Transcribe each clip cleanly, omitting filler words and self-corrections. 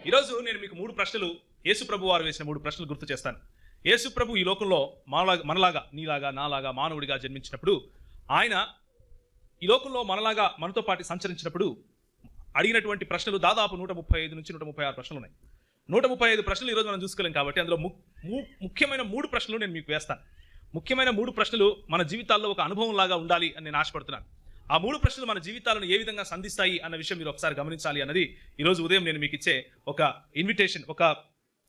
ఈరోజు నేను మీకు 3 ప్రశ్నలు యేసు ప్రభు వారు వేసిన 3 ప్రశ్నలు గుర్తు చేస్తాను. యేసు ప్రభు ఈ లోకంలో మనలాగా నీలాగా నాలాగా మానవుడిగా జన్మించినప్పుడు, ఆయన ఈ లోకంలో మనతో పాటు సంచరించినప్పుడు అడిగినటువంటి ప్రశ్నలు దాదాపు 135 నుంచి 136 ప్రశ్నలు ఉన్నాయి. 135 ప్రశ్నలు ఈరోజు మనం చూసుకోలేం కాబట్టి అందులో ముఖ్యమైన 3 ప్రశ్నలు నేను మీకు వేస్తాను. ముఖ్యమైన 3 ప్రశ్నలు మన జీవితాల్లో ఒక అనుభవం లాగా ఉండాలి అని నేను ఆశపడుతున్నాను. ఆ 3 ప్రశ్నలు మన జీవితాలను ఏ విధంగా సంధిస్తాయి అన్న విషయం మీరు ఒకసారి గమనించాలి అన్నది ఈరోజు ఉదయం నేను మీకు ఇచ్చే ఒక ఇన్విటేషన్,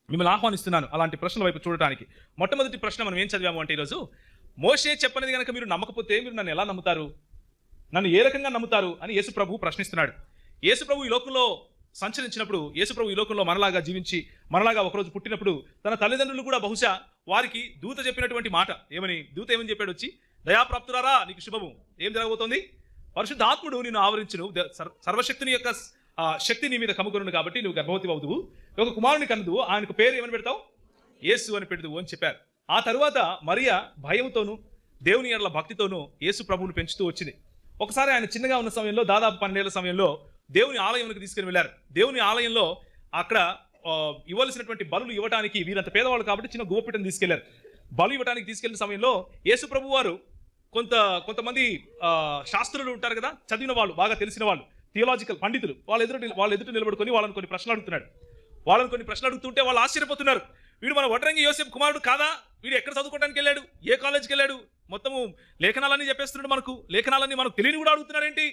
మిమ్మల్ని ఆహ్వానిస్తున్నాను అలాంటి ప్రశ్నల వైపు చూడటానికి. మొట్టమొదటి ప్రశ్న మనం ఏం చదివాము అంటే, ఈరోజు మోషే చెప్పనిది కనుక మీరు నమ్మకపోతే మీరు నన్ను ఎలా నమ్ముతారు, నన్ను ఏ రకంగా నమ్ముతారు అని యేసు ప్రభు ప్రశ్నిస్తున్నాడు. యేసు ప్రభు ఈ లోకంలో సంచరించినప్పుడు, యేసు ప్రభు ఈ లోకంలో మనలాగా జీవించి మనలాగా ఒకరోజు పుట్టినప్పుడు తన తల్లిదండ్రులు కూడా బహుశా వారికి దూత చెప్పినటువంటి మాట దూత ఏమని చెప్పాడు వచ్చి, దయాప్రాప్తురారా నీకు శుభము, ఏం జరగబోతోంది, పరిశుద్ధాత్ముడు నిన్ను ఆవరించును, సర్వశక్తిని యొక్క శక్తి నీ మీద కమ్ముకొనును కాబట్టి నువ్వు గర్భవతి అవుదువు, ఒక కుమారుని కనుదువు, ఆయనకు పేరు ఏమని పెడతావు, యేసు అని పెడదువు అని చెప్పారు. ఆ తరువాత మరియా భయంతోనూ దేవుని ఎడల భక్తితోనూ యేసు ప్రభువును పెంచుతూ వచ్చింది. ఒకసారి ఆయన చిన్నగా ఉన్న సమయంలో, దాదాపు 12 ఏళ్ల సమయంలో దేవుని ఆలయంలోకి తీసుకుని వెళ్ళారు. దేవుని ఆలయంలో అక్కడ ఇవ్వాల్సినటువంటి బలులు ఇవ్వడానికి, వీరంత పేదవాళ్ళు కాబట్టి చిన్న గోపిటను తీసుకెళ్లారు. బలు ఇవ్వడానికి తీసుకెళ్లిన సమయంలో యేసు ప్రభు వారు కొంతమంది శాస్త్రులు ఉంటారు కదా, చదివిన వాళ్ళు, బాగా తెలిసిన వాళ్ళు, థియోలాజికల్ పండితులు, వాళ్ళ ఎదుట నిలబడుకొని వాళ్ళని కొన్ని ప్రశ్నలు అడుగుతున్నాడు. వాళ్ళని కొన్ని ప్రశ్నలు అడుగుతుంటే వాళ్ళు ఆశ్చర్యపోతున్నారు. వీడు మన వడ్రంగి యోసేపు కుమారుడు కాదా, వీడు ఎక్కడ చదువుకోవడానికి వెళ్ళాడు, ఏ కాలేజ్కి వెళ్ళాడు, మొత్తము లేఖనాలన్నీ చెప్పేస్తున్నాడు, లేఖనాలన్నీ మనకు తెలియని కూడా అడుగుతున్నాడేంటి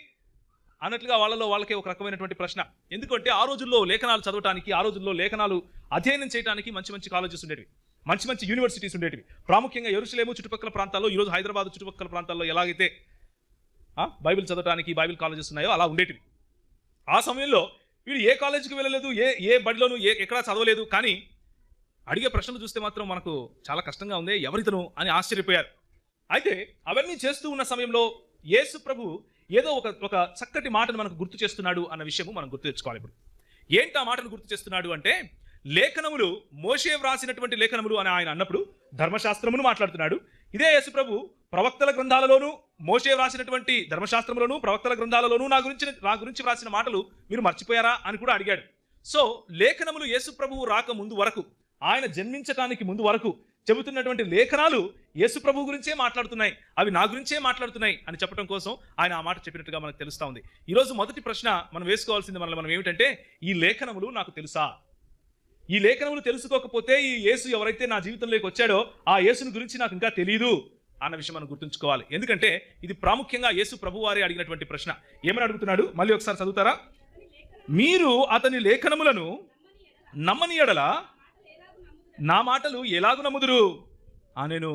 అన్నట్లుగా వాళ్ళకే ఒక రకమైనటువంటి ప్రశ్న. ఎందుకంటే ఆ రోజుల్లో లేఖనాలు చదవడానికి, ఆ రోజుల్లో లేఖనాలు అధ్యయనం చేయడానికి మంచి మంచి కాలేజెస్ ఉండేవి, మంచి మంచి యూనివర్సిటీస్ ఉండేటివి. ప్రాముఖ్యంగా యెరూషలేము చుట్టుపక్కల ప్రాంతాల్లో, ఈరోజు హైదరాబాద్ చుట్టుపక్కల ప్రాంతాల్లో ఎలాగైతే బైబిల్ చదవడానికి బైబిల్ కాలేజెస్ ఉన్నాయో అలా ఉండేటివి. ఆ సమయంలో వీడు ఏ కాలేజీకి వెళ్ళలేదు, ఏ బడిలోనూ ఎక్కడా చదవలేదు, కానీ అడిగే ప్రశ్నలు చూస్తే మాత్రం మనకు చాలా కష్టంగా ఉంది, ఎవరితను అని ఆశ్చర్యపోయారు. అయితే అవన్నీ చేస్తూ ఉన్న సమయంలో యేసు ప్రభు ఏదో ఒక చక్కటి మాటను మనకు గుర్తు చేస్తున్నాడు అన్న విషయము మనం గుర్తు తెచ్చుకోవాలి. ఇప్పుడు ఏంటి ఆ మాటను గుర్తు చేస్తున్నాడు అంటే, లేఖనములు, మోషే వ్రాసినటువంటి లేఖనములు అని ఆయన అన్నప్పుడు ధర్మశాస్త్రమును మాట్లాడుతున్నాడు. ఇదే యేసు ప్రభు ప్రవక్తల గ్రంథాలలోనూ, మోషే వ్రాసినటువంటి ధర్మశాస్త్రంలోనూ ప్రవక్తల గ్రంథాలలోనూ నా గురించి వ్రాసిన మాటలు మీరు మర్చిపోయారా అని కూడా అడిగాడు. సో లేఖనములు యేసు ప్రభువు రాక ముందు వరకు, ఆయన జన్మించటానికి ముందు వరకు చెబుతున్నటువంటి లేఖనాలు యేసు ప్రభు గురించే మాట్లాడుతున్నాయి, అవి నా గురించే మాట్లాడుతున్నాయి అని చెప్పడం కోసం ఆయన ఆ మాట చెప్పినట్టుగా మనకు తెలుస్తా ఉంది. ఈరోజు మొదటి ప్రశ్న మనం వేసుకోవాల్సింది మనం ఏమిటంటే, ఈ లేఖనములు నాకు తెలుసా? ఈ లేఖనములు తెలుసుకోకపోతే ఈ యేసు ఎవరైతే నా జీవితంలోకి వచ్చాడో ఆ యేసుని గురించి నాకు ఇంకా తెలియదు అన్న విషయం మనం గుర్తుంచుకోవాలి. ఎందుకంటే ఇది ప్రాముఖ్యంగా యేసు ప్రభు వారే అడిగినటువంటి ప్రశ్న. ఏమని అడుగుతున్నాడు మళ్ళీ ఒకసారి చదువుతారా? మీరు అతని లేఖనములను నమ్మని యెడల నా మాటలు ఎలాగు నమ్ముదురు నేను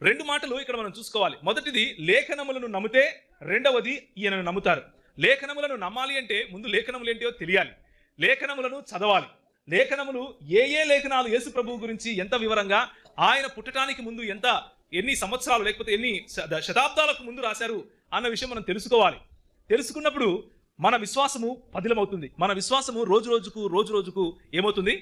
2 మాటలు ఇక్కడ మనం చూసుకోవాలి. మొదటిది లేఖనములను నమ్మితే, రెండవది ఈయనను నమ్ముతారు. లేఖనములను నమ్మాలి అంటే ముందు లేఖనములు ఏంటో తెలియాలి, లేఖనములను చదవాలి. లేఖనములు ఏ లేఖనాలు యేసు ప్రభువు గురించి ఎంత వివరంగా, ఆయన పుట్టడానికి ముందు ఎన్ని సంవత్సరాలు లేకపోతే ఎన్ని శతాబ్దాలకు ముందు రాశారు అన్న విషయం మనం తెలుసుకోవాలి. తెలుసుకున్నప్పుడు మన విశ్వాసము పదిలమవుతుంది. మన విశ్వాసము రోజు రోజుకు ఏమవుతుంది?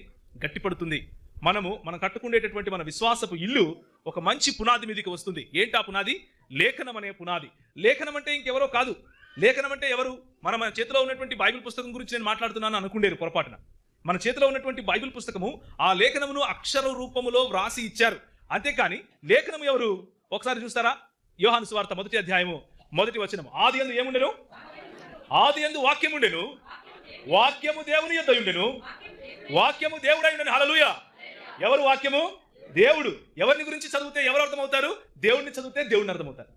గట్టిపడుతుంది. మనం కట్టుకునేటటువంటి మన విశ్వాసపు ఇల్లు ఒక మంచి పునాది మీదకి వస్తుంది. ఏంటా పునాది? లేఖనం అనే పునాది. లేఖనం అంటే ఇంకెవరో కాదు. లేఖనం అంటే ఎవరు? మన చేతిలో ఉన్నటువంటి బైబిల్ పుస్తకం గురించి నేను మాట్లాడుతున్నాను అనుకుండేరు పొరపాటున. మన చేతిలో ఉన్నటువంటి బైబిల్ పుస్తకము, ఆ లేఖనమును అక్షర రూపములో వ్రాసి ఇచ్చారు. అంతేకాని లేఖనం ఎవరు? ఒకసారి చూస్తారా? యోహాను సువార్త 1వ అధ్యాయము 1వ వచనం, ఆది యందు ఏముండెను? ఆది యందు వాక్యం ఉండెను, వాక్యము దేవుని యొద్ద ఉండెను, వాక్యము దేవుడై ఉండెను. హల్లెలూయా! ఎవరు వాక్యము? దేవుడు. ఎవరిని గురించి చదివితే ఎవరు అర్థమవుతారు? దేవుడిని చదివితే దేవుడిని అర్థమవుతారు.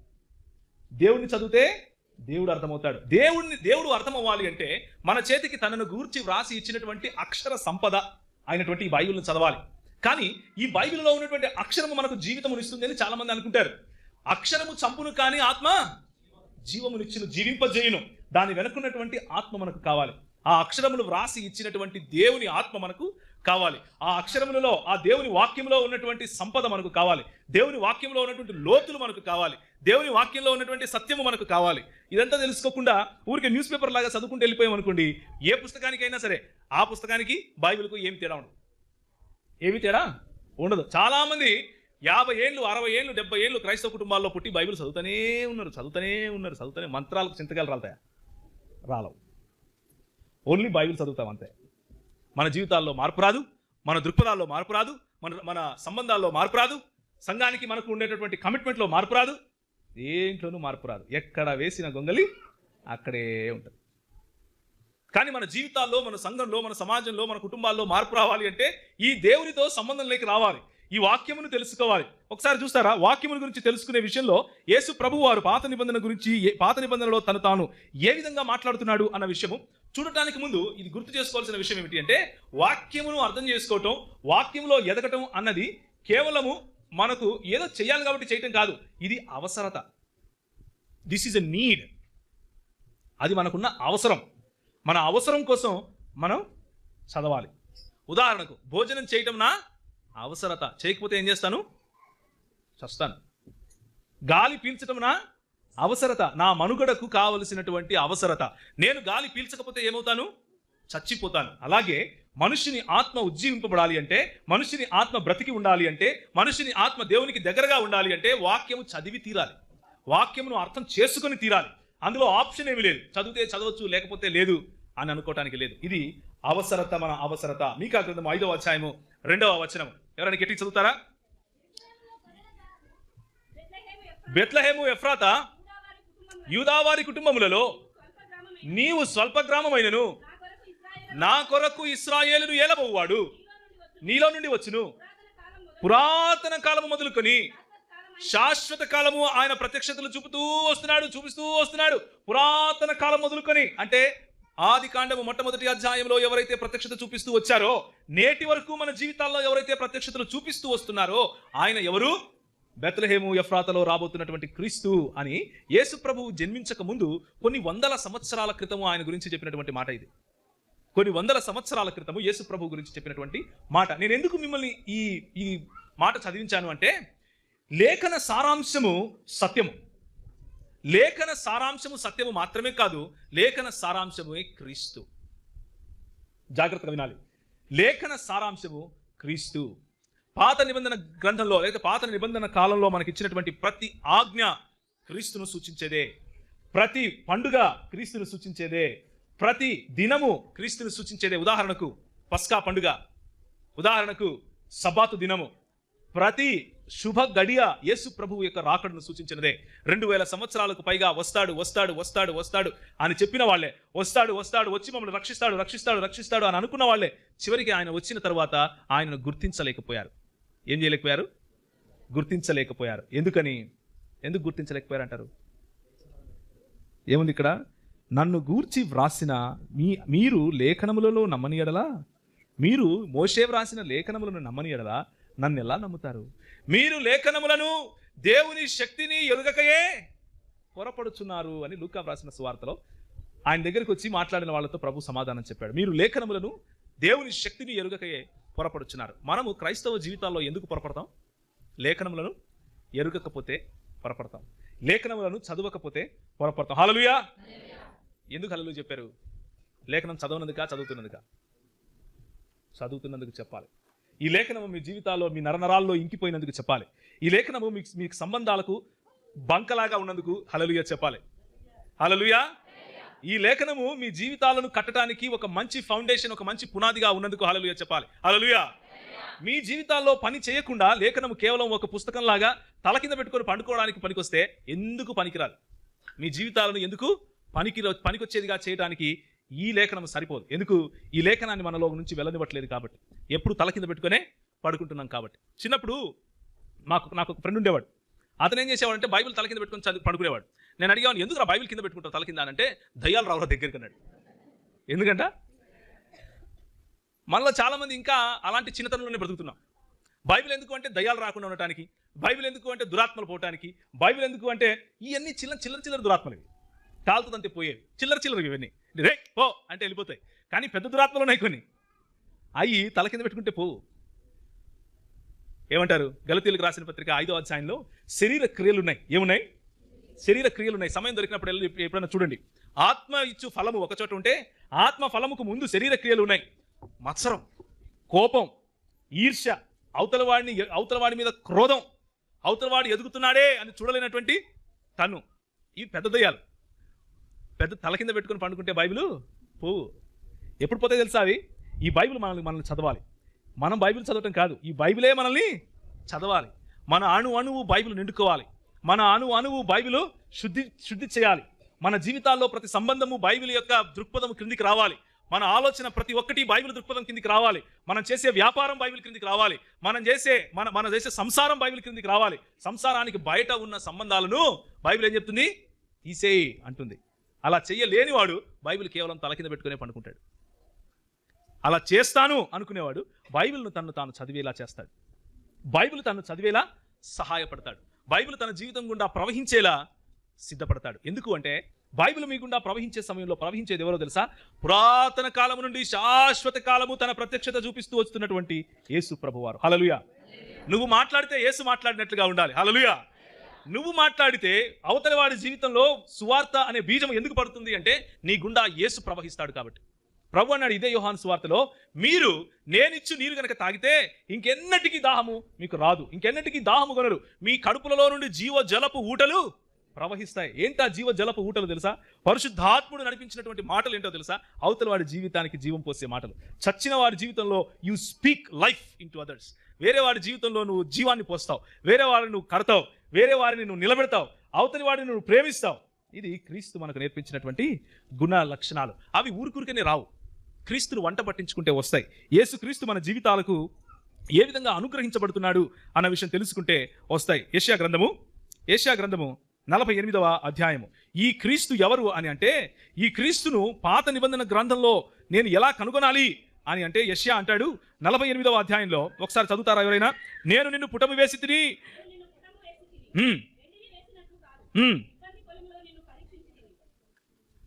దేవుడిని చదివితే దేవుడు అర్థమవుతాడు. దేవుడు అర్థం అవ్వాలి అంటే మన చేతికి తనను గూర్చి వ్రాసి ఇచ్చినటువంటి అక్షర సంపద అయినటువంటి ఈ బైబిల్ను చదవాలి. కానీ ఈ బైబిల్లో ఉన్నటువంటి అక్షరము మనకు జీవితమునిస్తుంది అని చాలా మంది అనుకుంటారు. అక్షరము చంపును కానీ ఆత్మ జీవమునిచ్చును, జీవింపజేయును. దాని వెనుకున్నటువంటి ఆత్మ మనకు కావాలి. ఆ అక్షరములు వ్రాసి ఇచ్చినటువంటి దేవుని ఆత్మ మనకు కావాలి. ఆ అక్షరములలో, ఆ దేవుని వాక్యంలో ఉన్నటువంటి సంపద మనకు కావాలి. దేవుని వాక్యంలో ఉన్నటువంటి లోతులు మనకు కావాలి. దేవుని వాక్యంలో ఉన్నటువంటి సత్యము మనకు కావాలి. ఇదంతా తెలుసుకోకుండా ఊరికే న్యూస్ పేపర్ లాగా చదువుకుంటూ వెళ్ళిపోయాం అనుకోండి, ఏ పుస్తకానికైనా సరే ఆ పుస్తకానికి బైబిల్కు ఏమి తేడా ఉండదు. ఏమి తేడా ఉండదు. చాలా మంది 50 ఏళ్ళు 60 ఏళ్ళు 70 ఏళ్ళు క్రైస్తవ కుటుంబాల్లో పుట్టి బైబిల్ చదువుతూనే ఉన్నారు. మంత్రాలకు చింతకాయలు రాలతాయా? రాలవు. ఓన్లీ బైబిల్ చదువుతాం అంతే. మన జీవితాల్లో మార్పు రాదు, మన దృక్పథాల్లో మార్పు రాదు, మన సంబంధాల్లో మార్పు రాదు, సంఘానికి మనకు ఉండేటటువంటి కమిట్మెంట్లో మార్పు రాదు, దేంట్లోనూ మార్పు రాదు. ఎక్కడ వేసిన గొంగలి అక్కడే ఉంటుంది. కానీ మన జీవితాల్లో, మన సంఘంలో, మన సమాజంలో, మన కుటుంబాల్లో మార్పు రావాలి అంటే ఈ దేవునితో సంబంధంలోకి రావాలి, ఈ వాక్యమును తెలుసుకోవాలి. ఒకసారి చూస్తారా, వాక్యముల గురించి తెలుసుకునే విషయంలో యేసు ప్రభువు వారు పాత నిబంధన గురించి, పాత నిబంధనలో తాను ఏ విధంగా మాట్లాడుతున్నాడు అన్న విషయము చూడటానికి ముందు ఇది గుర్తు చేసుకోవాల్సిన విషయం ఏమిటి అంటే, వాక్యమును అర్థం చేసుకోవటం, వాక్యంలో ఎదగటం అన్నది కేవలము మనకు ఏదో చేయాలి కాబట్టి చేయటం కాదు, ఇది అవసరత. This is a need. అది మనకున్న అవసరం. మన అవసరం కోసం మనం చదవాలి. ఉదాహరణకు భోజనం చేయటం నా అవసరత, చేయకపోతే ఏం చేస్తాను? చస్తాను. గాలి పీల్చటం నా అవసరత, నా మనుగడకు కావలసినటువంటి అవసరత. నేను గాలి పీల్చకపోతే ఏమవుతాను? చచ్చిపోతాను. అలాగే మనుషుని ఆత్మ ఉజ్జీవింపబడాలి అంటే, మనుషుని ఆత్మ బ్రతికి ఉండాలి అంటే, మనుషుని ఆత్మ దేవునికి దగ్గరగా ఉండాలి అంటే వాక్యము చదివి తీరాలి, వాక్యమును అర్థం చేసుకొని తీరాలి. అందులో ఆప్షన్ ఏమి లేదు, చదివితే చదవచ్చు లేకపోతే లేదు అని అనుకోవటానికి లేదు. ఇది అవసరత, మన అవసరత. మీకా గ్రంథం 5వ అధ్యాయము 2వ వచనం ఎవరైనా గట్టిగా చదువుతారా? బెత్లెహేము ఎఫ్రాతా యూదావారి కుటుంబములలో నీవు స్వల్ప గ్రామమైనను నా కొరకు ఇశ్రాయేలును ఏలబోవాడు నీలో నుండి వచ్చును. పురాతన కాలము మొదలుకొని శాశ్వత కాలము ఆయన ప్రత్యక్షతలు చూపిస్తూ వస్తున్నాడు. పురాతన కాలం మొదలుకొని అంటే ఆది కాండము మొట్టమొదటి అధ్యాయంలో ఎవరైతే ప్రత్యక్షత చూపిస్తూ వచ్చారో, నేటి వరకు మన జీవితాల్లో ఎవరైతే ప్రత్యక్షతలు చూపిస్తూ వస్తున్నారో ఆయన ఎవరు? బెత్లెహేము ఎఫ్రాతాలో రాబోతున్నటువంటి క్రీస్తు అని యేసు ప్రభువు జన్మించక ముందు కొన్ని వందల సంవత్సరాల క్రితము ఆయన గురించి చెప్పినటువంటి మాట ఇది. కొన్ని వందల సంవత్సరాల క్రితము యేసు ప్రభువు గురించి చెప్పినటువంటి మాట. నేను ఎందుకు మిమ్మల్ని ఈ మాట చదివించాను అంటే, లేఖన సారాంశము సత్యము. లేఖన సారాంశము సత్యము మాత్రమే కాదు, లేఖన సారాంశమే క్రీస్తు. జాగ్రత్తగా వినాలి. లేఖన సారాంశము క్రీస్తు. పాత నిబంధన గ్రంథంలో లేదా పాత నిబంధన కాలంలో మనకి ఇచ్చినటువంటి ప్రతి ఆజ్ఞ క్రీస్తును సూచించేదే, ప్రతి పండుగ క్రీస్తును సూచించేదే, ప్రతి దినము క్రీస్తును సూచించేదే. ఉదాహరణకు పస్కా పండుగ, ఉదాహరణకు సబాతు దినము, ప్రతి శుభ గడియ యేసు ప్రభువు యొక్క రాకడను సూచించినదే. 2000 సంవత్సరాలకు పైగా వస్తాడు అని చెప్పిన వాళ్ళే, వస్తాడు వచ్చి మమ్మల్ని రక్షిస్తాడు అని అనుకున్న వాళ్ళే చివరికి ఆయన వచ్చిన తర్వాత ఆయనను గుర్తించలేకపోయారు. ఏం చేయలేకపోయారు? గుర్తించలేకపోయారు. ఎందుకు గుర్తించలేకపోయారు అంటారు? ఏముంది ఇక్కడ? నన్ను గూర్చి వ్రాసిన మీరు లేఖనములలో నమ్మని ఎడలా, మీరు మోషే వ్రాసిన లేఖనములను నమ్మని ఎడలా నన్ను ఎలా నమ్ముతారు? మీరు లేఖనములను దేవుని శక్తిని ఎరుగకయే పొరపడుచున్నారు అని లూకా వ్రాసిన సువార్తలో ఆయన దగ్గరికి వచ్చి మాట్లాడిన వాళ్ళతో ప్రభు సమాధానం చెప్పాడు. మీరు లేఖనములను దేవుని శక్తిని ఎరుగకయే పొరపడుచున్నారు. మనము క్రైస్తవ జీవితాల్లో ఎందుకు పొరపడతాం? లేఖనములను ఎరుగకపోతే పొరపడతాం, లేఖనములను చదవకపోతే పొరపడతాం. హల్లెలూయా. ఎందుకు హల్లెలూయా చెప్పారు? లేఖనం చదవనందుకా చదువుతున్నందుకా? చదువుతున్నందుకు చెప్పాలి. ఈ లేఖనము మీ జీవితాల్లో, మీ నరనరాల్లో ఇంకిపోయినందుకు చెప్పాలి. ఈ లేఖనము మీకు సంబంధాలకు బంకలాగా ఉన్నందుకు హల్లెలూయా చెప్పాలి. హల్లెలూయా. ఈ లేఖనము మీ జీవితాలను కట్టడానికి ఒక మంచి ఫౌండేషన్, ఒక మంచి పునాదిగా ఉన్నందుకు హల్లెలూయా చెప్పాలి. హల్లెలూయా. మీ జీవితాల్లో పని చేయకుండా లేఖనము కేవలం ఒక పుస్తకం లాగా తల కింద పెట్టుకొని పండుకోవడానికి పనికొస్తే ఎందుకు పనికిరాదు? మీ జీవితాలను ఎందుకు పనికొచ్చేదిగా చేయడానికి ఈ లేఖనం సరిపోదు. ఎందుకు? ఈ లేఖనాన్ని మనలో నుంచి వెళ్ళనివ్వట్లేదు కాబట్టి, ఎప్పుడు తల కింద పెట్టుకునే పడుకుంటున్నాం కాబట్టి. చిన్నప్పుడు నాకు ఒక ఫ్రెండ్ ఉండేవాడు. అతను ఏం చేసేవాడు అంటే బైబిల్ తల కింద పెట్టుకొని పడుకునేవాడు. నేను అడిగాను, ఎందుకు బైబిల్ కింద పెట్టుకుంటావు తల కింద అంటే, దయ్యాలు రావుల దగ్గరికి అన్నాడు. ఎందుకంట మనలో చాలా మంది ఇంకా అలాంటి చిన్నతనంలోనే బ్రతుకుతున్నాం. బైబిల్ ఎందుకు అంటే దయ్యాలు రాకుండా ఉండటానికి, బైబిల్ ఎందుకు అంటే దురాత్మలు పోవటానికి, బైబిల్ ఎందుకు అంటే ఇవన్నీ చిల్లర దురాత్మలు, ఇవి కాలుతుందంతే పోయేవి, చిల్లర ఇవన్నీ రే పో అంటే వెళ్ళిపోతాయి. కానీ పెద్ద దురాత్మలు ఉన్నాయి కొన్ని, అవి తల కింద పెట్టుకుంటే పోవు. ఏమంటారు? గలతీయులకు రాసిన పత్రిక 5వ అధ్యాయంలో శరీర క్రియలు ఉన్నాయి. ఏమున్నాయి? శరీర క్రియలు ఉన్నాయి. సమయం దొరికినప్పుడు ఎప్పుడైనా చూడండి. ఆత్మ ఇచ్చు ఫలము ఒక చోట ఉంటే ఆత్మ ఫలముకు ముందు శరీర క్రియలు ఉన్నాయి. మత్సరం, కోపం, ఈర్ష్య, అవతలవాడి మీద క్రోధం, అవతలవాడు ఎదుగుతున్నాడే అని చూడలేనటువంటి తను, ఇవి పెద్ద దయ్యాలు. పెద్ద తల కింద పెట్టుకుని పండుకుంటే బైబిల్ పోవు. ఎప్పుడు పోతే తెలుసా? అవి ఈ బైబిల్ మనల్ని చదవాలి. మనం బైబిల్ చదవటం కాదు, ఈ బైబిలే మనల్ని చదవాలి. మన అణువు బైబిల్ నిండుకోవాలి. మన అణువు బైబిల్ శుద్ధి చేయాలి. మన జీవితాల్లో ప్రతి సంబంధము బైబిల్ యొక్క దృక్పథం క్రిందికి రావాలి. మన ఆలోచన ప్రతి ఒక్కటి బైబిల్ దృక్పథం కిందికి రావాలి. మనం చేసే వ్యాపారం బైబిల్ క్రిందికి రావాలి. మనం చేసే సంసారం బైబిల్ క్రిందికి రావాలి. సంసారానికి బయట ఉన్న సంబంధాలను బైబిల్ ఏం చెప్తుంది? తీసేయి అంటుంది. అలా చెయ్యలేనివాడు బైబిల్ కేవలం తల కింద పెట్టుకునే పండుకుంటాడు. అలా చేస్తాను అనుకునేవాడు బైబిల్ను తాను చదివేలా చేస్తాడు. బైబిల్ తను చదివేలా సహాయపడతాడు. బైబిల్ తన జీవితం గుండా ప్రవహించేలా సిద్ధపడతాడు. ఎందుకు అంటే బైబిల్ మీ గుండా ప్రవహించే సమయంలో ప్రవహించేది ఎవరో తెలుసా? పురాతన కాలము నుండి శాశ్వత కాలము తన ప్రత్యక్షత చూపిస్తూ వస్తున్నటువంటి యేసు ప్రభువారు. హల్లెలూయా. నువ్వు మాట్లాడితే యేసు మాట్లాడినట్లుగా ఉండాలి. హల్లెలూయా. నువ్వు మాట్లాడితే అవతలి వాడి జీవితంలో సువార్త అనే బీజం ఎందుకు పడుతుంది అంటే నీ గుండా యేసు ప్రవహిస్తాడు కాబట్టి. ప్రభు అన్నాడు ఇదే యోహాను సువార్తలో, మీరు నేనిచ్చు నీరు గనక తాగితే ఇంకెన్నటికీ దాహము మీకు రాదు, ఇంకెన్నటికీ దాహము కొనరు, మీ కడుపులలో నుండి జీవ జలపు ఊటలు ప్రవహిస్తాయి. ఏంటా జీవ జలపు ఊటలు తెలుసా? పరిశుద్ధాత్ముడు నడిపించినటువంటి మాటలు ఏంటో తెలుసా? అవతల వాడి జీవితానికి జీవం పోసే మాటలు. చచ్చిన వాడి జీవితంలో you speak life in to others. వేరే వాడి జీవితంలో నువ్వు జీవాన్ని పోస్తావు, వేరే వారిని నువ్వు కడతావు, వేరే వారిని నువ్వు నిలబెడతావు, అవతలి వాడిని నువ్వు ప్రేమిస్తావు. ఇది క్రీస్తు మనకు నేర్పించినటువంటి గుణ లక్షణాలు. అవి ఊరికూరికనే రావు, క్రీస్తును వంట పట్టించుకుంటే వస్తాయి. యేసు క్రీస్తు మన జీవితాలకు ఏ విధంగా అనుగ్రహించబడుతున్నాడు అన్న విషయం తెలుసుకుంటే వస్తాయి. యెషయా గ్రంథము 48వ అధ్యాయము. ఈ క్రీస్తు ఎవరు అని అంటే, ఈ క్రీస్తును పాత నిబంధన గ్రంథంలో నేను ఎలా కనుగొనాలి అని అంటే యెషయా అంటాడు 48వ అధ్యాయంలో. ఒకసారి చదువుతారా ఎవరైనా? నేను నిన్ను పుటము వేసి తిని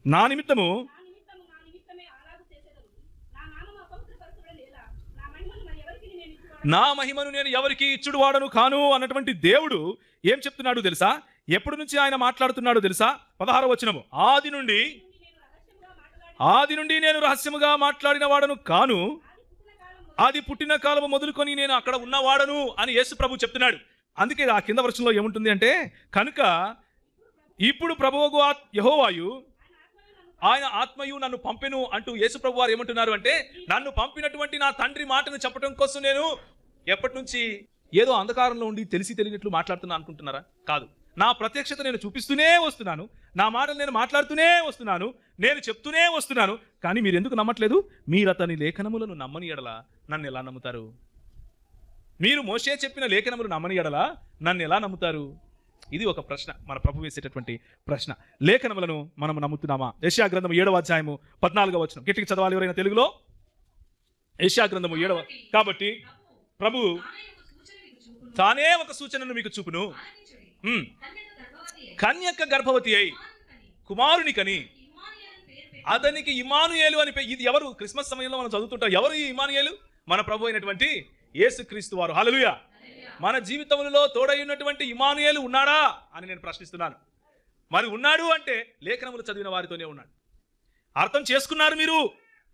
నా నిమిత్తము నా మహిమను నేను ఎవరికి ఇచ్చుడు వాడను కాను అన్నటువంటి దేవుడు ఏం చెప్తున్నాడు తెలుసా? ఎప్పటి నుంచి ఆయన మాట్లాడుతున్నాడు తెలుసా? 16వ వచనము. ఆది నుండి నేను రహస్యముగా మాట్లాడిన వాడను కాను, అది పుట్టిన కాలము మొదలుకొని నేను అక్కడ ఉన్నవాడను అని యేసు ప్రభు చెప్తున్నాడు. అందుకే ఆ కింద వర్షంలో ఏముంటుంది అంటే, కనుక ఇప్పుడు ప్రభువుకు యెహోవాయు ఆయన ఆత్మయు నన్ను పంపెను అంటూ యేసు ప్రభు వారు ఏమంటున్నారు అంటే, నన్ను పంపినటువంటి నా తండ్రి మాటను చెప్పడం కోసం నేను ఎప్పటి నుంచి ఏదో అంధకారంలో ఉండి తెలియనట్లు మాట్లాడుతున్నా అనుకుంటున్నారా? కాదు. నా ప్రత్యక్షత నేను చూపిస్తూనే వస్తున్నాను, నా మాటలు నేను మాట్లాడుతూనే వస్తున్నాను, నేను చెప్తూనే వస్తున్నాను. కానీ మీరు ఎందుకు నమ్మట్లేదు? మీరు అతని లేఖనములను నమ్మని ఎడల నన్ను ఎలా నమ్ముతారు? మీరు మోషే చెప్పిన లేఖనములు నమ్మని ఎడల నన్ను ఎలా నమ్ముతారు? ఇది ఒక ప్రశ్న, మన ప్రభు వేసేటటువంటి ప్రశ్న. లేఖనములను మనం నమ్ముతున్నామా? యెషయా గ్రంథము 7వ అధ్యాయము 14వ వచనం. గట్టిగా చదవాలి ఎవరైనా తెలుగులో. యెషయా గ్రంథము 7వ. కాబట్టి ప్రభు తానే ఒక సూచనను మీకు చూపును. కన్యక గర్భవతి అయి కుమారుని కని అతనికి ఇమ్మానుయేలు అని ఇది ఎవరు? క్రిస్మస్ సమయంలో మనం చదువుతుంటాం. ఎవరు ఈ ఇమ్మానుయేలు? మన ప్రభు అయినటువంటి యేసుక్రీస్తు వారు. హల్లెలూయా. మన జీవితంలో తోడైనటువంటి ఇమ్మానుయేలు ఉన్నాడా అని నేను ప్రశ్నిస్తున్నాను. మరి ఉన్నాడు అంటే లేఖనములు చదివిన వారితోనే ఉన్నాడు. అర్థం చేసుకున్నారు మీరు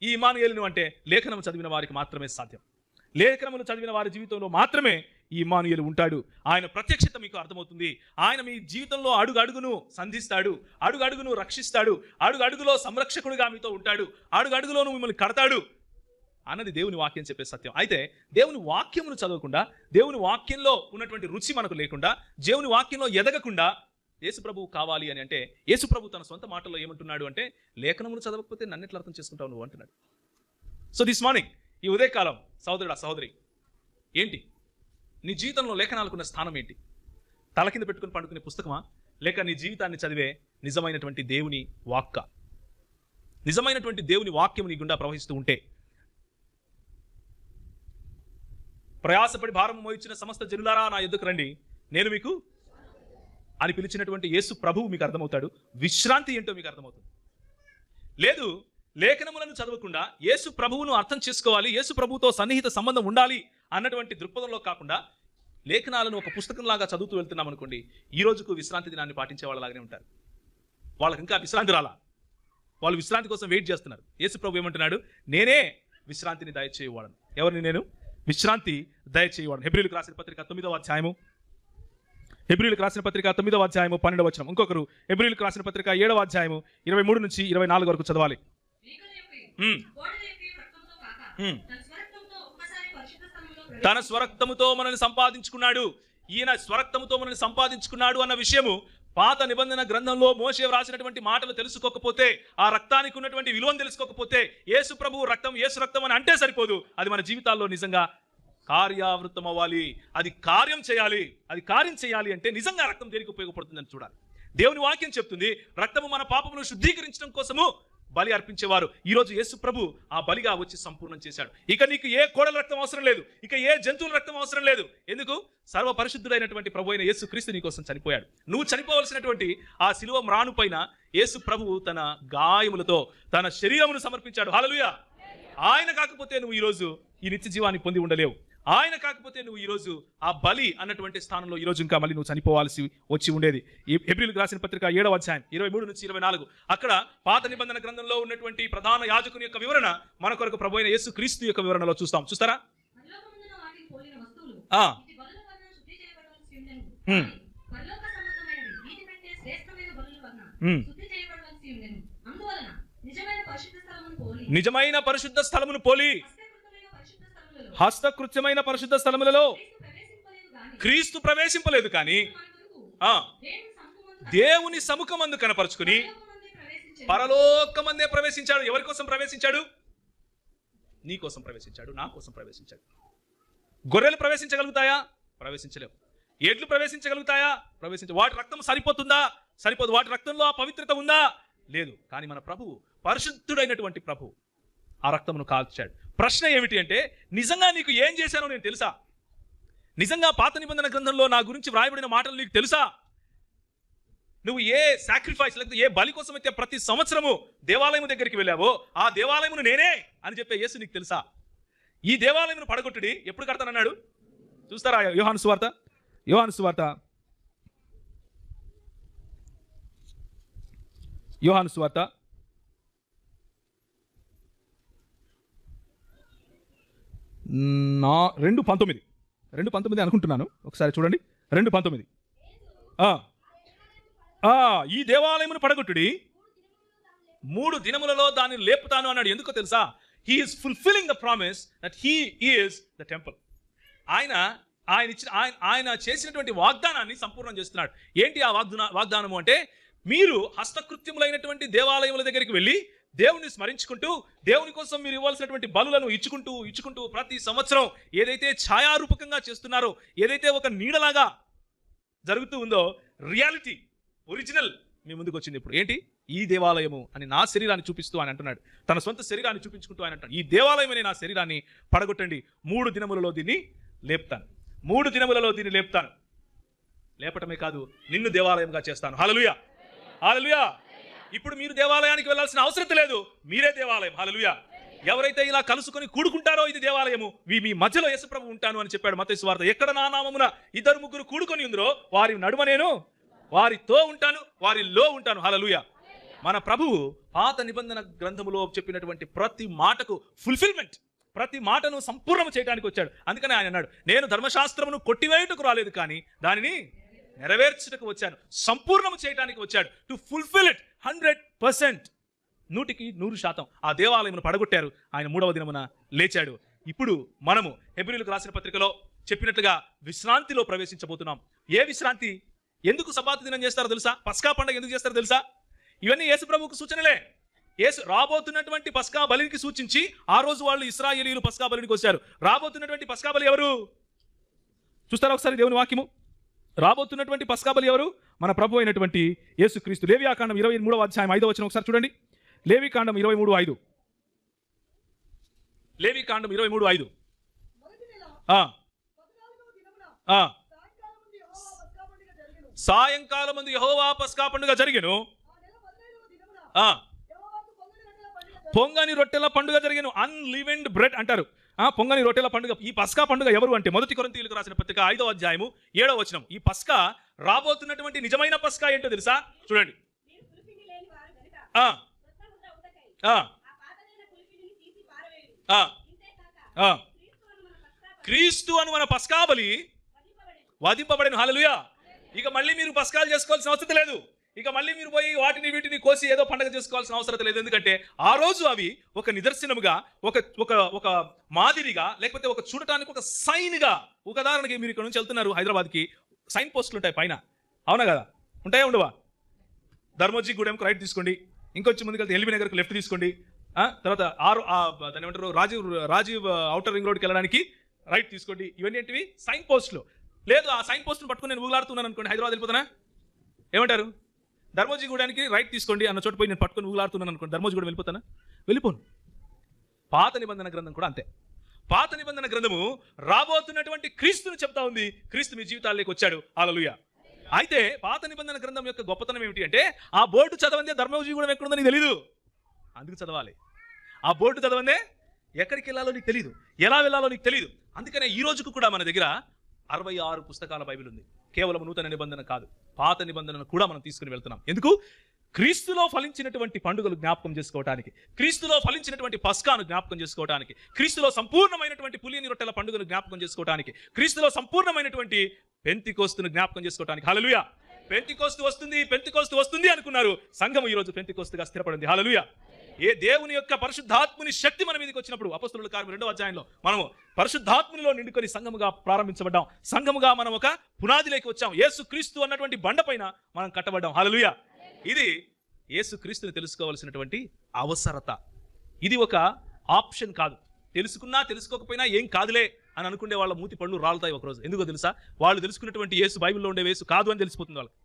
ఈ ఇమ్మానుయేలును అంటే లేఖనము చదివిన వారికి మాత్రమే సాధ్యం. లేఖనములు చదివిన వారి జీవితంలో మాత్రమే ఈ ఇమ్మానుయేలు ఉంటాడు. ఆయన ప్రత్యక్షత మీకు అర్థమవుతుంది. ఆయన మీ జీవితంలో అడుగడుగును సంధిస్తాడు, అడుగడుగును రక్షిస్తాడు, అడుగడుగులో సంరక్షకుడిగా మీతో ఉంటాడు, అడుగడుగులోను మిమ్మల్ని కడతాడు అన్నది దేవుని వాక్యం చెప్పే సత్యం. అయితే దేవుని వాక్యమును చదవకుండా, దేవుని వాక్యంలో ఉన్నటువంటి రుచి మనకు లేకుండా, దేవుని వాక్యంలో ఎదగకుండా యేసుప్రభువు కావాలి అని అంటే, యేసుప్రభు తన సొంత మాటల్లో ఏమంటున్నాడు అంటే, లేఖనములు చదవకపోతే నన్ను ఎట్లా అర్థం చేసుకుంటావు నువ్వు అంటున్నాడు. సో దిస్ మార్నింగ్, ఈ ఉదయకాలం సహోదరుడా సహోదరి, ఏంటి నీ జీవితంలో లేఖనాలకున్న స్థానం ఏంటి? తల కింద పెట్టుకుని పండుకునే పుస్తకమా, లేక నీ జీవితాన్ని చదివే నిజమైనటువంటి దేవుని వాక్క? నిజమైనటువంటి దేవుని వాక్యం నీ గుండా ప్రవహిస్తూ ఉంటే, ప్రయాసపడి భారం మోయించిన సమస్త జనులారా నా యొద్దకు రండి, నేను మీకు అని పిలిచినటువంటి యేసు ప్రభువు మీకు అర్థమవుతాడు. విశ్రాంతి ఏంటో మీకు అర్థమవుతుంది. లేదు, లేఖనములను చదవకుండా యేసు ప్రభువును అర్థం చేసుకోవాలి, యేసు ప్రభువుతో సన్నిహిత సంబంధం ఉండాలి అన్నటువంటి దృక్పథంలో కాకుండా లేఖనాలను ఒక పుస్తకంలాగా చదువుతూ వెళ్తున్నాం అనుకోండి, ఈ రోజుకు విశ్రాంతి దినాన్ని పాటించే వాళ్ళలాగానే ఉంటారు. వాళ్ళకి ఇంకా విశ్రాంతి రాలా, వాళ్ళు విశ్రాంతి కోసం వెయిట్ చేస్తున్నారు. యేసు ప్రభు ఏమంటున్నాడు? నేనే విశ్రాంతిని దయచేయవాడను. ఎవరిని? నేను విశ్రాంతి దయచేయవాడను. హెబ్రీయులకు రాసిన పత్రిక 9వ అధ్యాయము, హెబ్రీయులకు రాసిన పత్రిక 9వ అధ్యాయము 12వ వచనం. ఇంకొకరు హెబ్రీయులకు రాసిన పత్రిక 7వ అధ్యాయము 23 నుంచి 24 వరకు చదవాలి. తన స్వరక్తముతో మనల్ని సంపాదించుకున్నాడు. ఈయన స్వరక్తముతో మనల్ని సంపాదించుకున్నాడు అన్న విషయము పాత నిబంధన గ్రంథంలో మోషే వ్రాసినటువంటి మాటలు తెలుసుకోకపోతే, ఆ రక్తానికి ఉన్నటువంటి విలువను తెలుసుకోకపోతే, యేసు ప్రభు రక్తం యేసు రక్తం అని అంటే సరిపోదు. అది మన జీవితాల్లో నిజంగా కార్యావృతం అవ్వాలి. అది కార్యం చేయాలి. అది కార్యం చేయాలి అంటే నిజంగా రక్తం దేనికి ఉపయోగపడుతుందని చూడాలి. దేవుని వాక్యం చెప్తుంది, రక్తము మన పాపమును శుద్ధీకరించడం కోసము బలి అర్పించేవారు. ఈరోజు యేసు ప్రభు ఆ బలిగా వచ్చి సంపూర్ణం చేశాడు. ఇక నీకు ఏ కోడల రక్తం అవసరం లేదు, ఇక ఏ జంతువుల రక్తం అవసరం లేదు. ఎందుకు? సర్వ పరిశుద్ధుడైనటువంటి ప్రభు అయిన యేసు క్రీస్తు నీ కోసం చనిపోయాడు. నువ్వు చనిపోవలసినటువంటి ఆ శిలువ మ్రాను పైన యేసు ప్రభువు తన గాయములతో తన శరీరమును సమర్పించాడు. హల్లెలూయా. ఆయన కాకపోతే నువ్వు ఈరోజు ఈ నిత్య జీవాన్ని పొంది ఉండలేవు. ఆయన కాకపోతే నువ్వు ఈరోజు ఆ బలి అన్నటువంటి స్థానంలో ఈరోజు ఇంకా మళ్ళీ నువ్వు చనిపోవాల్సి వచ్చి ఉండేది. ఈ హెబ్రీయులకు రాసిన పత్రిక 7వ అధ్యాయం 23 నుంచి 24 అక్కడ పాత నిబంధన గ్రంథంలో ఉన్నటువంటి ప్రధాన యాజకుని యొక్క వివరణ మన కొరకు ప్రభు అయిన యేసు క్రీస్తు యొక్క వివరణలో చూస్తాం. చూస్తారా? నిజమైన పరిశుద్ధ స్థలమును పోలి హస్తకృత్యమైన పరిశుద్ధ స్థలములలో క్రీస్తు ప్రవేశింపలేదు, కానీ దేవుని సముఖమందు కనపరుచుకుని పరలోకమందే ప్రవేశించాడు. ఎవరి కోసం ప్రవేశించాడు? నీ కోసం ప్రవేశించాడు, నా కోసం ప్రవేశించాడు. గొర్రెలు ప్రవేశించగలుగుతాయా? ప్రవేశించలేవు. ఎడ్లు ప్రవేశించగలుగుతాయా? వాటి రక్తం సరిపోతుందా? సరిపోదు. వాటి రక్తంలో ఆ పవిత్రత ఉందా? లేదు. కానీ మన ప్రభువు పరిశుద్ధుడైనటువంటి ప్రభు ఆ రక్తమును కాల్చాడు. ప్రశ్న ఏమిటి అంటే, నిజంగా నీకు ఏం చేశానో నేను తెలుసా? నిజంగా పాత నిబంధన గ్రంథంలో నా గురించి వ్రాయబడిన మాటలు నీకు తెలుసా? నువ్వు ఏ సాక్రిఫైస్ లేకపోతే ఏ బలి కోసం అయితే ప్రతి సంవత్సరము దేవాలయం దగ్గరికి వెళ్ళావో ఆ దేవాలయమును నేనే అని చెప్పే యేసు నీకు తెలుసా? ఈ దేవాలయమును పడగొట్టుడి ఎప్పుడు కడతానన్నాడు? చూస్తారా? యోహాను సువార్త 2:19 అనుకుంటున్నాను. ఒకసారి చూడండి. 2:19 ఈ దేవాలయమును పడగొట్టుడి 3 దినములలో దాన్ని లేపుతాను అన్నాడు. ఎందుకో తెలుసా? He is fulfilling the promise that he is the temple. ఆయన చేసినటువంటి వాగ్దానాన్ని సంపూర్ణం చేస్తున్నాడు. ఏంటి ఆ వాగ్దానము అంటే, మీరు హస్తకృత్యములైనటువంటి దేవాలయముల దగ్గరికి వెళ్ళి దేవుని స్మరించుకుంటూ దేవుని కోసం మీరు ఇవ్వాల్సినటువంటి బలులను ఇచ్చుకుంటూ ప్రతి సంవత్సరం ఏదైతే ఛాయారూపకంగా చేస్తున్నారో, ఏదైతే ఒక నీడలాగా జరుగుతూ ఉందో, రియాలిటీ ఒరిజినల్ మీ ముందుకు వచ్చింది. ఇప్పుడు ఏంటి? ఈ దేవాలయము అని నా శరీరాన్ని చూపిస్తూ ఆయన అంటున్నాడు. తన సొంత శరీరాన్ని చూపించుకుంటూ ఆయన అంటాడు, ఈ దేవాలయం అనే నా శరీరాన్ని పడగొట్టండి, 3 దినములలో దీన్ని లేపుతాను. 3 దినములలో దీన్ని లేపుతాను. లేపటమే కాదు, నిన్ను దేవాలయంగా చేస్తాను. హల్లెలూయా, హల్లెలూయా. ఇప్పుడు మీరు దేవాలయానికి వెళ్ళాల్సిన అవసరం లేదు, మీరే దేవాలయం. హల్లెలూయా. ఎవరైతే ఇలా కలుసుకొని కూడుకుంటారో ఇది దేవాలయము, మీ మధ్యలో యేసుప్రభు ఉంటాను అని చెప్పాడు మత్తయి సువార్త. ఎక్కడ నా నామమున 2-3 కూడుకొని ఉందరో వారి నడుమ నేను వారితో ఉంటాను, వారిలో ఉంటాను. హల్లెలూయా. మన ప్రభువు పాత నిబంధన గ్రంథములో చెప్పినటువంటి ప్రతి మాటకు ఫుల్ఫిల్మెంట్, ప్రతి మాటను సంపూర్ణం చేయడానికి వచ్చాడు. అందుకని ఆయన అన్నాడు, నేను ధర్మశాస్త్రమును కొట్టివేయుటకు రాలేదు, కానీ దానిని నెరవేర్చుటకు వచ్చాను, సంపూర్ణం చేయడానికి వచ్చాడు. To fulfil it 100%, 100%. ఆ దేవాలయమును పడగొట్టారు, ఆయన 3వ దినమున లేచాడు. ఇప్పుడు మనము హెబ్రీయులకు రాసిన పత్రికలో చెప్పినట్లుగా విశ్రాంతిలో ప్రవేశించబోతున్నాం. ఏ విశ్రాంతి? ఎందుకు సబ్బాతు దినం చేస్తారో తెలుసా? పస్కా పండుగ ఎందుకు చేస్తారో తెలుసా? ఇవన్నీ యేసు ప్రభువుకు సూచనలే. యేసు రాబోతున్నటువంటి పస్కా బలికి సూచించి ఆ రోజు వాళ్ళు ఇశ్రాయేలీయులు పస్కా బలికి వచ్చారు. రాబోతున్నటువంటి పస్కా బలి ఎవరు? చూస్తారా ఒకసారి దేవుని వాక్యము? రాబోతున్నటువంటి పస్కా బలి ఎవరు? మన ప్రభు అయినటువంటి యేసుక్రీస్తు. లేవియాకాండం 23వ అధ్యాయం 5వ వచనం ఒకసారి చూడండి. లేవికాండం 23:5. లేవికాండం 23:5. సాయంకాలం ముందు యెహోవా పస్కా పండుగ జరిగెను, పొంగని రొట్టెల పండుగ జరిగెను. అన్లివెన్డ్ బ్రెడ్ అంటారు, పొంగని రొట్టెల పండుగ. ఈ పస్కా పండుగ ఎవరు అంటే 1 కొరింథీయులకు రాసిన పత్రిక 5వ అధ్యాయము 7వ వచనం. ఈ పస్కా రాబోతున్నటువంటి నిజమైన పస్కా ఏంటో తెలుసా? చూడండి. క్రీస్తు అను మన పస్కా బలి వధింపబడెను. హల్లెలూయా. ఇక మళ్ళీ మీరు పస్కాలు చేసుకోవాల్సిన అవసరం లేదు. ఇక మళ్ళీ మీరు పోయి వాటిని వీటిని కోసి ఏదో పండగ చేసుకోవాల్సిన అవసరం లేదు. ఎందుకంటే ఆ రోజు అవి ఒక నిదర్శనముగా, ఒక ఒక ఒక మాదిరిగా, లేకపోతే ఒక చూడటానికి ఒక సైన్గా. ఉదాహరణకి మీరు ఇక్కడ నుంచి వెళ్తున్నారు హైదరాబాద్కి, సైన్ పోస్టులు ఉంటాయి పైన, అవునా కదా? ఉంటాయా ఉండవా? ధర్మోజీ గూడెంకు రైట్ తీసుకోండి, ఇంకొంచెం ముందుకు వెళ్తే ఎల్బీ నగర్కి లెఫ్ట్ తీసుకోండి, తర్వాత దాని ఏమంటారు రాజీవ్ అవుటర్ రింగ్ రోడ్కి వెళ్ళడానికి రైట్ తీసుకోండి. ఇవన్నీ ఏంటివి? సైన్ పోస్టులు. లేదు ఆ సైన్ పోస్టును పట్టుకుని నేను ఊగులాడుతున్నాను అనుకోండి, హైదరాబాద్ వెళ్ళిపోతానా? ఏమంటారు? ధర్మోజీ గూడానికి రైట్ తీసుకోండి అన్న చోట పోయి నేను పట్టుకుని ఊగులాడుతున్నాను అనుకోండి, ధర్మోజీ గూడెం వెళ్ళిపోతానా? వెళ్ళిపోను. పాత నిబంధన గ్రంథం కూడా అంతే. పాత నిబంధన గ్రంథము రాబోతున్నటువంటి క్రీస్తుని చెప్తా ఉంది. క్రీస్తు మీ జీవితాల్లోకి వచ్చాడు. హల్లెలూయా. అయితే పాత నిబంధన గ్రంథం యొక్క గొప్పతనం ఏమిటి అంటే, ఆ బోర్డు చదవందే ధర్మోజీ గూడెం ఎక్కడుందో నీకు తెలీదు, అందుకు చదవాలి. ఆ బోర్డు చదవందే ఎక్కడికి వెళ్ళాలో నీకు తెలియదు, ఎలా వెళ్ళాలో నీకు తెలియదు. అందుకనే ఈ రోజుకు కూడా మన దగ్గర 66 పుస్తకాల బైబిల్ ఉంది. కేవలం నూతన నిబంధన కాదు, పాత నిబంధనను కూడా మనం తీసుకుని వెళ్తున్నాం. ఎందుకు? క్రీస్తులో ఫలించినటువంటి పండుగలు జ్ఞాపకం చేసుకోవడానికి, క్రీస్తులో ఫలించినటువంటి పస్కాను జ్ఞాపకం చేసుకోవడానికి, క్రీస్తులో సంపూర్ణమైనటువంటి పులియని రొట్టెల పండుగను జ్ఞాపకం చేసుకోవడానికి, క్రీస్తులో సంపూర్ణమైనటువంటి పెంతికోస్తును జ్ఞాపకం చేసుకోవడానికి. హల్లెలూయా. పెంతికోస్తు వస్తుంది అనుకున్నారు. సంఘము ఈ రోజు పెంతికోస్తుగా స్థిరపడింది. హల్లెలూయా. ఏ దేవుని యొక్క పరిశుద్ధాత్ముని శక్తి మన మీదకి వచ్చినప్పుడు, అపొస్తలుల కార్యము 2వ అధ్యాయంలో మనము పరిశుద్ధాత్మునిలో నిండుకొని సంఘముగా ప్రారంభించబడ్డాం. సంఘముగా మనం ఒక పునాదిలోకి వచ్చాం. యేసు క్రీస్తు అన్నటువంటి బండపైన మనం కట్టబడ్డాం. హల్లెలూయా. ఇది యేసు క్రీస్తుని తెలుసుకోవాల్సినటువంటి అవసరత. ఇది ఒక ఆప్షన్ కాదు. తెలుసుకున్నా తెలుసుకోకపోయినా ఏం కాదులే అని అనుకునే వాళ్ళ మూతి పళ్ళు రాలుతాయి ఒకరోజు. ఎందుకో తెలుసా? వాళ్ళు తెలుసుకున్నటువంటి యేసు బైబిల్లో ఉండే యేసు కాదు అని తెలిసిపోతుంది వాళ్ళకి.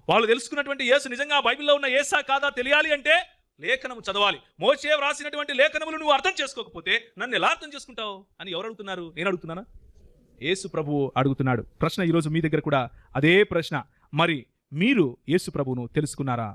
వాళ్ళు తెలుసుకున్నటువంటి యేసు నిజంగా బైబిల్లో ఉన్న యేసా కాదా తెలియాలి అంటే లేఖనము చదవాలి. మోషే వ్రాసినటువంటి లేఖనములు నువ్వు అర్థం చేసుకోకపోతే నన్ను ఎలా అర్థం చేసుకుంటావు అని ఎవరు అడుగుతున్నారు? నేను అడుగుతున్నానా? యేసు ప్రభువు అడుగుతున్నాడు. ప్రశ్న ఈరోజు మీ దగ్గర కూడా అదే ప్రశ్న. మరి మీరు యేసు ప్రభువును తెలుసుకున్నారా?